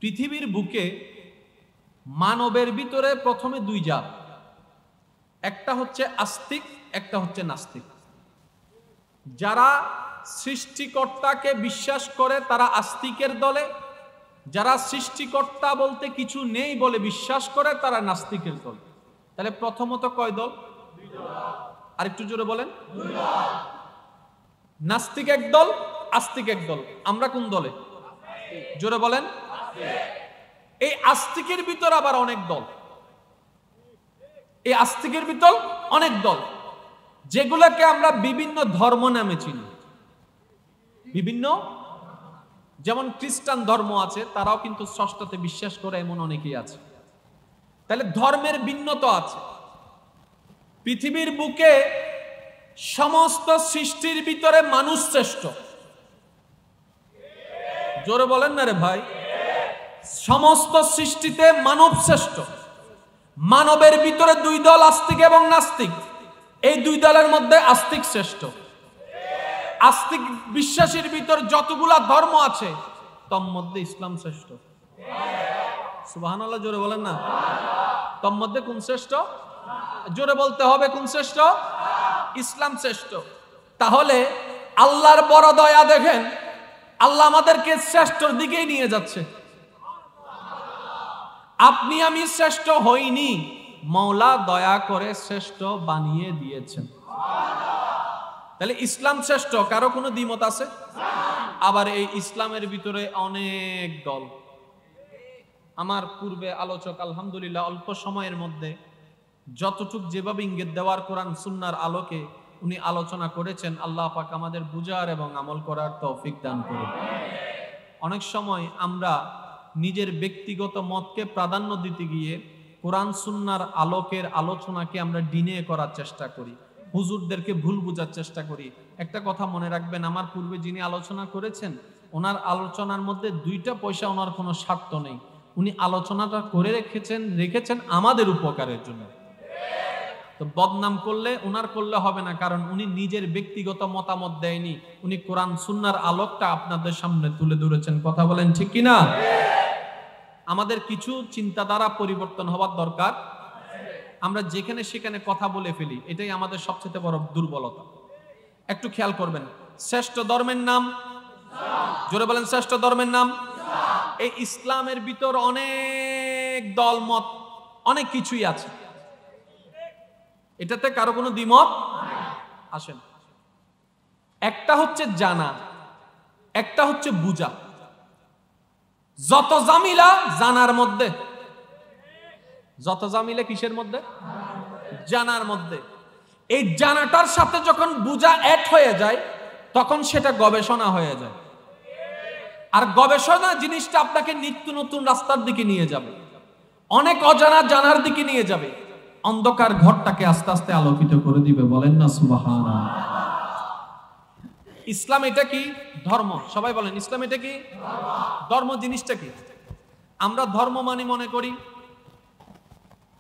পৃথিবীর বুকে মানবের ভিতরে প্রথমে দুই জাত, একটা হচ্ছে আস্তিক, একটা হচ্ছে নাস্তিক। যারা সৃষ্টিকর্তাকে বিশ্বাস করে তারা আস্তিকের দলে, যারা সৃষ্টিকর্তা বলতে কিছু নেই বলে বিশ্বাস করে তারা নাস্তিকের দলে। তাহলে প্রথমত কয় দল? আরেকটু জোরে বলেন। নাস্তিক এক দল, আস্তিক এক দল। আমরা কোন দলে? জোরে বলেন। এই আস্তিকের ভিতর আবার অনেক দল, এই আস্তিকের ভিতর অনেক দল, যেগুলোকে আমরা বিভিন্ন ধর্ম নামে চিনি। বিভিন্ন, যেমন খ্রিস্টান ধর্ম আছে, তারাও কিন্তু স্রষ্টাতে বিশ্বাস করে, এমন অনেকেই আছে। তাহলে ধর্মের ভিন্নতা আছে। পৃথিবীর বুকে সমস্ত সৃষ্টির ভিতরে মানুষ শ্রেষ্ঠ। জোরে বলেন না রে ভাই। সমস্ত সৃষ্টিতে মানব শ্রেষ্ঠ। মানবের ভিতরে দুই দল, আস্তিক এবং নাস্তিক। এই দুই দলের মধ্যে আস্তিক শ্রেষ্ঠ। আস্তিক বিশ্বাসীর ভিতর যতগুলা ধর্ম আছে তোর মধ্যে ইসলাম শ্রেষ্ঠ। সুবহানাল্লাহ, জোরে বলেন না। তোর মধ্যে কোন শ্রেষ্ঠ? জোরে বলতে হবে, কোন শ্রেষ্ঠ? ইসলাম শ্রেষ্ঠ। তাহলে আল্লাহর বড় দয়া দেখেন, আল্লাহ আমাদেরকে শ্রেষ্ঠর দিকেই নিয়ে যাচ্ছে। আপনি আমি শ্রেষ্ঠ হইনি, মওলা দয়া করে শ্রেষ্ঠ বানিয়ে দিয়েছেন। তাহলে ইসলাম শ্রেষ্ঠ, কারো কোনো দ্বিমত আছে? আবার এই ইসলামের ভিতরে অনেক দল। আমার পূর্বে আলোচক আলহামদুলিল্লাহ অল্প সময়ের মধ্যে যতটুক যেভাবে ইঙ্গিত দেওয়ার কোরআন সুন্নাহর আলোকে উনি আলোচনা করেছেন, আল্লাহ পাক আমাদের বুঝার এবং আমল করার তৌফিক দান করুন। অনেক সময় আমরা নিজের ব্যক্তিগত মতকে প্রাধান্য দিতে গিয়ে কোরআন সুন্নাহর আলোকের আলোচনাকে আমরা ডিনে করার চেষ্টা করি, হুজুরদেরকে ভুল বোঝার চেষ্টা করি। একটা কথা মনে রাখবেন, আমার পূর্বে যিনি আলোচনা করেছেন, ওনার আলোচনার মধ্যে দুইটা পয়সা ওনার কোনো স্বার্থ নেই। উনি আলোচনাটা করে রেখেছেন আমাদের উপকারের জন্য। তো বদনাম করলে ওনার করলে হবে না, কারণ উনি নিজের ব্যক্তিগত মতামত দেয়নি, উনি কোরআন সুন্নাহর আলোকটা আপনাদের সামনে তুলে ধরেছেন। কথা বলেন ঠিক কিনা? আমাদের কিছু চিন্তাধারা পরিবর্তন হওয়ার দরকার। আমরা যেখানে সেখানে কথা বলে ফেলি, এটাই আমাদের সবচেয়ে বড় দুর্বলতা। একটু খেয়াল করবেন, শ্রেষ্ঠ ধর্মের নাম, জোরে বলেন, শ্রেষ্ঠ ধর্মের নাম। এই ইসলামের ভিতর অনেক দলমত, অনেক কিছুই আছে, এটাতে কারো কোনো দ্বিমত আসেন। একটা হচ্ছে জানা, একটা হচ্ছে বুঝা। যত জামিলা জানার মধ্যে, যত জামিলা কিসের মধ্যে? জানার মধ্যে। এই জানাটার সাথে যখন বুঝা এক হয়ে যায়, তখন সেটা গবেষণা হয়ে যায়। আর গবেষণা জিনিসটা আপনাকে নিত্য নতুন রাস্তার দিকে নিয়ে যাবে, অনেক অজানা জানার দিকে নিয়ে যাবে, অন্ধকার ঘরটাকে আস্তে আস্তে আলোকিত করে দিবে। বলেন না সুবহানাল্লাহ। ইসলাম এটা কি? ধর্ম। সবাই বলেন, ইসলাম এটা কি? ধর্ম জিনিসটা কি? আমরা ধর্ম মানি মনে করি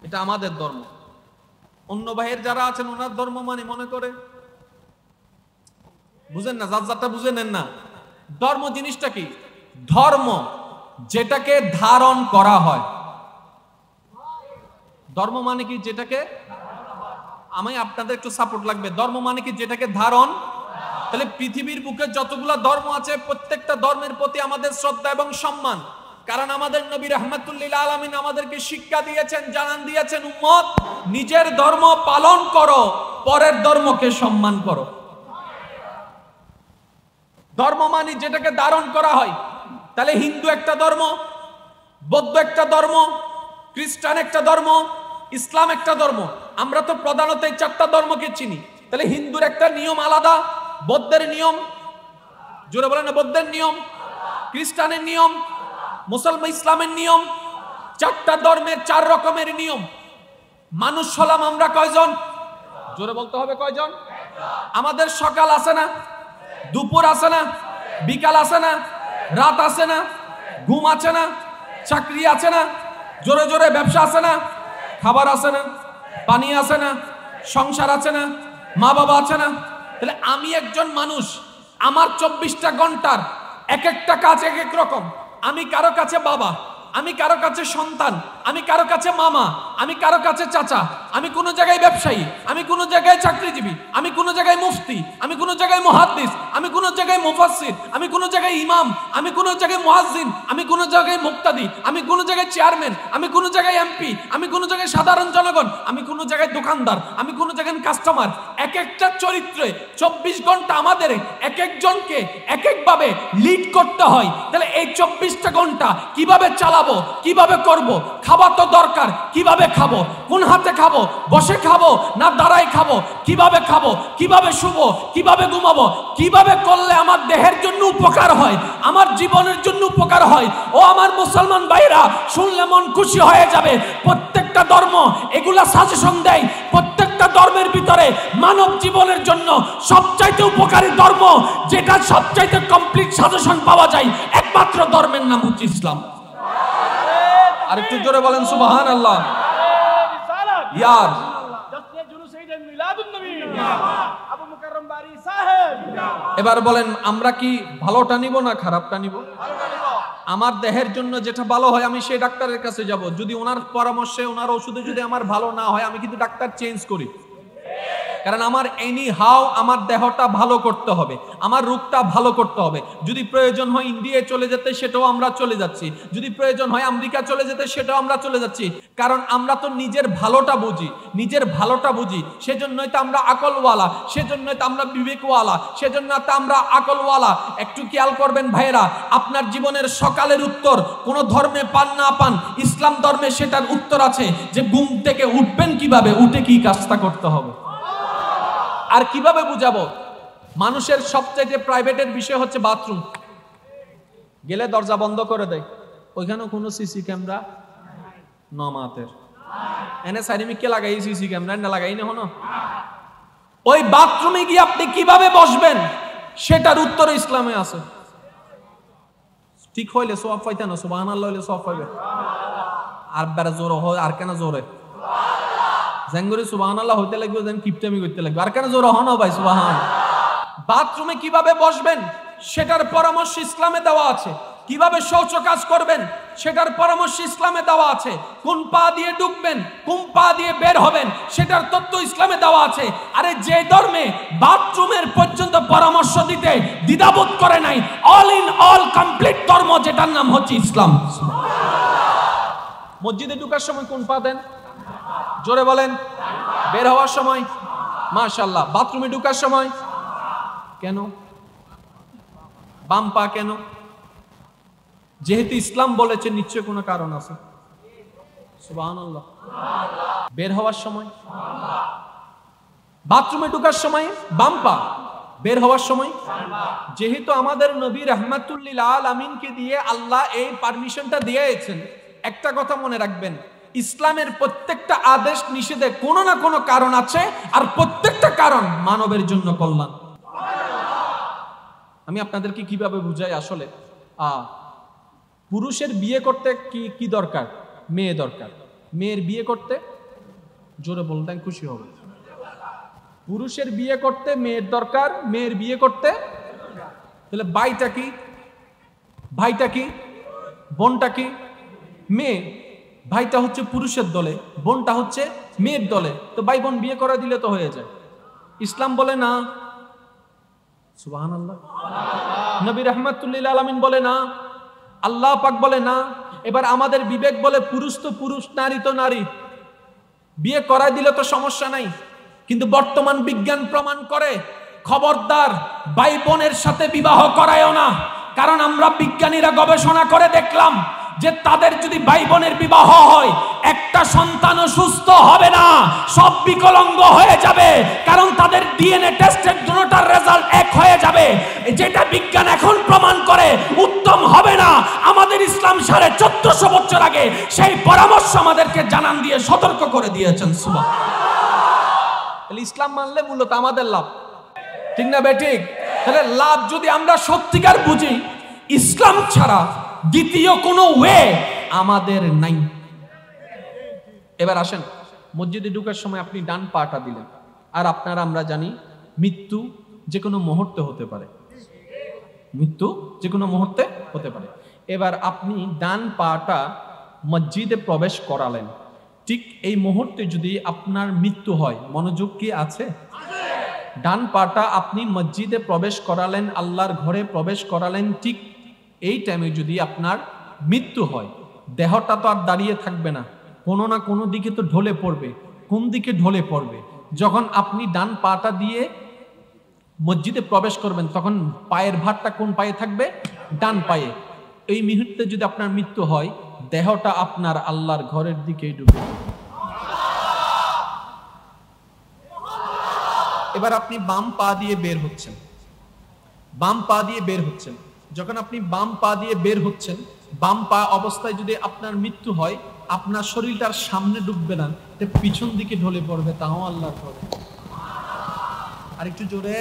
এটা আমাদের ধর্ম। অন্য ভাইয়ের যারা আছেন ওনার ধর্ম মানি মনে করে। বুঝেন না, যাত্রা বুঝে নেন না। ধর্ম জিনিসটা কি? ধর্ম যেটাকে ধারণ করা হয়। ধর্ম মানে কি? যেটাকে, আমি আপনাদের একটু সাপোর্ট লাগবে। ধর্ম মানে কি? যেটাকে ধারণ। তাহলে পৃথিবীর বুকে যতগুলা ধর্ম আছে, প্রত্যেকটা ধর্মের প্রতি আমাদের শ্রদ্ধা এবং সম্মান। কারণ আমাদের নবী রাহমাতুল লিল আলামিন আমাদেরকে শিক্ষা দিয়েছেন, জানান দিয়েছেন, উম্মত নিজের ধর্ম পালন করো, পরের ধর্মকে সম্মান করো। ধর্ম মানে যেটাকে ধারণ করা হয়। তাহলে হিন্দু একটা ধর্ম, বৌদ্ধ একটা ধর্ম, খ্রিস্টান একটা ধর্ম, ইসলাম একটা ধর্ম। আমরা তো প্রধানত এই চারটা ধর্মকে চিনি। তাহলে হিন্দুর একটা নিয়ম আলাদা, বৌদ্ধের নিয়ম, জোরে বলেন না, বৌদ্ধের নিয়ম, খ্রিস্টানের নিয়ম, মুসলমান ইসলামের নিয়ম। চারটা ধর্মের চার রকমের নিয়ম। মানুষ হলাম আমরা কয়জন? জোরে বলতে হবে, কয়জন? আমাদের সকাল আছে না, দুপুর আছে না, বিকাল আছে না, রাত আছে না, ঘুম আছে না, চাকরি আছে না, জোরে জোরে ব্যবসা আছে না, খাবার আছে না, পানি আছে না, সংসার আছে না, মা বাবা আছে না। তাহলে আমি একজন মানুষ, আমার 24টা ঘন্টার এক একটা কাজ এক এক রকম। আমি কারো কাছে বাবা, আমি কারো কাছে সন্তান, আমি কারো কাছে মামা, আমি কারো কাছে চাচা, আমি কোনো জায়গায় ব্যবসায়ী, আমি কোনো জায়গায় চাকরিজীবী, আমি কোনো জায়গায় মুফতি, আমি কোনো জায়গায় মুহাদ্দিস, আমি কোনো জায়গায় মুফাসসির, আমি কোনো জায়গায় ইমাম, আমি কোনো জায়গায় মুয়াজ্জিন, আমি কোনো জায়গায় মুক্তাদি, আমি কোনো জায়গায় চেয়ারম্যান, আমি কোনো জায়গায় এমপি, আমি কোনো জায়গায় সাধারণ জনগণ, আমি কোনো জায়গায় দোকানদার, আমি কোনো জায়গায় কাস্টমার। এক একটা চরিত্রে 24 ঘন্টা আমাদের এক একজনকে এক একভাবে লিড করতে হয়। তাহলে এই 24টা ঘন্টা কিভাবে চালাবো, কিভাবে করব? খাবার তো দরকার, কিভাবে খাবো, কোন হাতে খাবো, বসে খাবো না দাঁড়ায় খাবো, কিভাবে খাবো, কিভাবে শুবো, কিভাবে ঘুমাবো, কিভাবে করলে আমার দেহের জন্য উপকার হয়, আমার জীবনের জন্য উপকার হয়। ও আমার মুসলমান ভাইরা, শুনলে মন খুশি হয়ে যাবে। প্রত্যেকটা ধর্ম এগুলা সাজেশন দেয়। প্রত্যেকটা ধর্মের ভিতরে মানব জীবনের জন্য সবচাইতে উপকারী ধর্ম, যেটা সবচাইতে কমপ্লিট সাজেশন পাওয়া যায়, একমাত্র ধর্মের নাম হচ্ছে ইসলাম। আর একটু জোরে বলেন সুবহানাল্লাহ। ইয়ার এবার বলেন, আমরা কি ভালোটা নিব না খারাপটা নিব? আমার দেহের জন্য যেটা ভালো হয় আমি সেই ডাক্তারের কাছে যাব। যদি ওনার পরামর্শে, ওনার ওষুধে যদি আমার ভালো না হয়, আমি কিন্তু ডাক্তার চেঞ্জ করি। কারণ আমার এনি হাও আমার দেহটা ভালো করতে হবে, আমার রোগটা ভালো করতে হবে। যদি প্রয়োজন হয় ইন্ডিয়ায় চলে যেতে, সেটাও আমরা চলে যাচ্ছি। যদি প্রয়োজন হয় আমেরিকা চলে যেতে, সেটাও আমরা চলে যাচ্ছি। কারণ আমরা তো নিজের ভালোটা বুঝি, নিজের ভালোটা বুঝি। সেজন্যই তো আমরা আকলওয়ালা, সেজন্যই তো আমরা বিবেকওয়ালা, সেজন্য তো আমরা আকলওয়ালা। একটু খেয়াল করবেন ভাইয়েরা, আপনার জীবনের সকালের উত্তর কোন ধর্মে পান না পান, ইসলাম ধর্মে সেটার উত্তর আছে যে ঘুম থেকে উঠবেন কিভাবে, উঠে কি কাজটা করতে হবে। আর কিভাবে বুঝাবো? মানুষের সবচেয়ে প্রাইভেটের বিষয় হচ্ছে বাথরুম। গেলে দরজা বন্ধ করে দেয়, ওইখানেও কোনো সিসি ক্যামেরা নমাতের এনে সাইডে লাগাই সিসি ক্যামেরা না লাগাই না হনো। ওই বাথরুমে গিয়ে আপনি কিভাবে বসবেন সেটার উত্তর ইসলামে আছে। ঠিক হইলে সওয়াব পাইতে না, সুবহানাল্লাহ হইলে সওয়াব পাইবে। আর বেড়া জোর হয়, আর কেন জোরে জাঙ্গুরি সুবহানাল্লাহ হইতে লাগবে, যেন কিপটামি করতে লাগবে। আর কেন জোর হন ভাই সুবহান। বাথরুমে কিভাবে বসবেন সেটার পরামর্শ ইসলামে দেওয়া আছে। কিভাবে শৌচ কাজ করবেন সেটার পরামর্শ ইসলামে দেওয়া আছে। কোন পা দিয়ে ঢুকবেন, কোন পা দিয়ে বের হবেন সেটার তথ্য ইসলামে দেওয়া আছে। আরে যে ধর্মে বাথরুমের পর্যন্ত পরামর্শ দিতে দ্বিধাবোধ করে নাই, অল ইন অল কমপ্লিট ধর্ম, যেটার নাম হচ্ছে ইসলাম। মসজিদে ঢোকার সময় কোন পা দেন? জোরে বলেন। বের হওয়ার সময়? মাশাআল্লাহ। বাথরুমে ঢোকার সময় কেন বাম পা? কেন? যেহেতু ইসলাম বলেছে, নিশ্চয় কোনো কারণ আছে। সুবহানাল্লাহ। বের হওয়ার সময়? বাথরুমে ঢোকার সময় বাম পা, বের হওয়ার সময়? যেহেতু আমাদের নবী রাহমাতুল লিল আলামিনকে দিয়ে আল্লাহ এই পারমিশনটা দিয়েছেন, একটা কথা মনে রাখবেন, ইসলামের প্রত্যেকটা আদেশ নিষেধে কোনো না কোনো কারণ আছে, আর প্রত্যেকটা কারণ মানবের জন্য কল্যাণ। আমি আপনাদেরকে কিভাবে বুঝাই? আসলে পুরুষের বিয়ে করতে কি দরকার? মেয়ে দরকার। মেয়ের বিয়ে করতে, জোরে বলতেন খুশি হবে, পুরুষের বিয়ে করতে মেয়ের দরকার, মেয়ের বিয়ে করতে। তাহলে ভাইটা কি? ভাইটা কি? বোনটা কি? মেয়ে। ভাইটা হচ্ছে পুরুষের দলে, বোনটা হচ্ছে মেয়ের দলে। তো ভাই বোন বিয়ে করে দিলে তো হয়ে যায়। ইসলাম বলে না। সুবহানাল্লাহ। নবী রাহমাতুল লিল আলামিন বলে না, আল্লাহ পাক বলে না। এবার আমাদের বিবেক বলে পুরুষ তো পুরুষ, নারী তো নারী, বিয়ে করাই দিলে তো সমস্যা নাই। কিন্তু বর্তমান বিজ্ঞান প্রমাণ করে, খবরদার ভাই বোনের সাথে বিবাহ করায়ও না। কারণ আমরা বিজ্ঞানীরা গবেষণা করে দেখলাম যে তাদের যদি ভাই বোনের বিবাহ হয়, একটা সন্তানও সুস্থ হবে না, সব বিকলাঙ্গ হয়ে যাবে। কারণ তাদের ডিএনএ টেস্টের দুটোটার রেজাল্ট এক হয়ে যাবে। যেটা বিজ্ঞান এখন প্রমাণ করে উত্তম হবে না। আমাদের ইসলাম 1450 বছর আগে সেই পরামর্শ আমাদেরকে জানান দিয়ে সতর্ক করে দিয়েছেন। সুবহানাল্লাহ। ইসলাম মানলে মূলত আমাদের লাভ, ঠিক না বেঠিক? তাহলে লাভ যদি আমরা সত্যিকার বুঝি, ইসলাম ছাড়া দ্বিতীয় কোনো ওয়ে আমাদের নাই। এবার আসেন, মসজিদে ঢোকার সময় আপনি ডান পাটা দিলেন, আর আপনারা আমরা জানি মৃত্যু যে কোনো মুহূর্তে হতে পারে। মৃত্যু যে কোনো মুহূর্তে হতে পারে। এবার আপনি ডান পাটা মসজিদে প্রবেশ করালেন, ঠিক এই মুহূর্তে যদি আপনার মৃত্যু হয়, মনোযোগ কি আছে? ডান পাটা আপনি মসজিদে প্রবেশ করালেন, আল্লাহর ঘরে প্রবেশ করালেন, ঠিক এই টাইমে যদি আপনার মৃত্যু হয়, দেহটা তো আর দাঁড়িয়ে থাকবে না, কোনো না কোনো দিকে তো ঢলে পড়বে। কোন দিকে ঢলে পড়বে? যখন আপনি ডান পাটা দিয়ে মসজিদে প্রবেশ করবেন, তখন পায়ের ভারটা কোন পায়ে থাকবে? ডান পায়ে। এই মুহূর্তে যদি আপনার মৃত্যু হয়, দেহটা আপনার আল্লাহর ঘরের দিকেই ঢুকে। এবার আপনি বাম পা দিয়ে বের হচ্ছেন, বাম পা দিয়ে বের হচ্ছেন। যখন আপনি বাম পা দিয়ে বের হচ্ছেন, বাম পা অবস্থায় যদি আপনার মৃত্যু হয়, আপনার শরীরটার সামনে ডুববে না, পিছন দিকে ঢলে পড়বে, তাও আল্লাহর ঘরে। আর একটু জোরে।